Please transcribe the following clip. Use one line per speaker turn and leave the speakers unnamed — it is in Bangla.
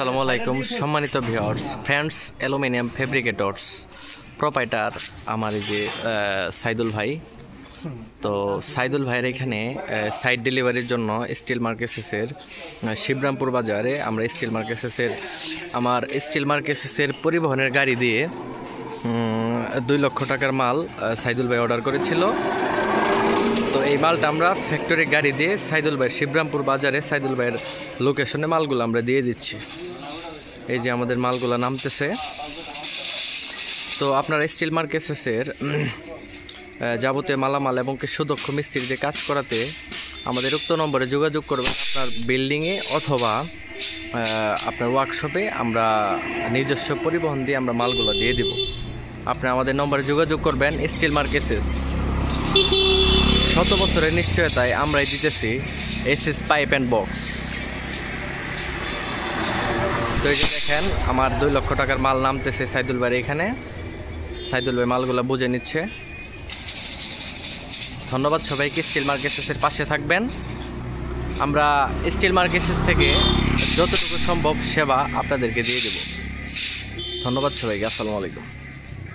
আসসালামু আলাইকুম সম্মানিত ভিউয়ার্স, ফ্রেন্ডস অ্যালুমিনিয়াম ফেব্রিকেটরস প্রোপাইটার আমার এই যে সাইদুল ভাই। তো সাইদুল ভাইয়ের এখানে সাইট ডেলিভারির জন্য স্টিল মার্কেসেসের শিবরামপুর বাজারে আমরা স্টিল মার্কেসেসের পরিবহনের গাড়ি দিয়ে 2 লক্ষ টাকার মাল সাইদুল ভাই অর্ডার করেছিল। তো এই মালটা আমরা ফ্যাক্টরি গাড়ি দিয়ে সাইদুল ভাইয়ের শিবরামপুর বাজারে সাইদুল ভাইয়ের লোকেশনে মালগুলো আমরা দিয়ে দিচ্ছি। এই যে আমাদের মালগুলো নামতেছে। তো আপনারা স্টিল মার্কেসেসের যাবতীয় মালামাল এবং সুদক্ষ মিস্ত্রিদের কাজ করাতে আমাদের উক্ত নম্বরে যোগাযোগ করবেন। আপনার বিল্ডিংয়ে অথবা আপনার ওয়ার্কশপে আমরা নিজস্ব পরিবহন দিয়ে আমরা মালগুলো দিয়ে দিব। আপনি আমাদের নম্বরে যোগাযোগ করবেন। স্টিল মার্কেসেস 100 বছরের নিশ্চয়তায় আমরাই দিতেছি এসএস পাইপ অ্যান্ড বক্স। তো এই যে দেখেন আমার 2 লক্ষ টাকার মাল নামতেছে সাইদুল ভাইয়ের এখানে। সাইদুল ভাই মালগুলো বুঝে নিচ্ছে। ধন্যবাদ সবাইকে। স্টিল মার্কেসেসের পাশে থাকবেন। আমরা স্টিল মার্কেসেস থেকে যতটুকু সম্ভব সেবা আপনাদেরকে দিয়ে দেব। ধন্যবাদ সবাইকে। আসসালামু আলাইকুম।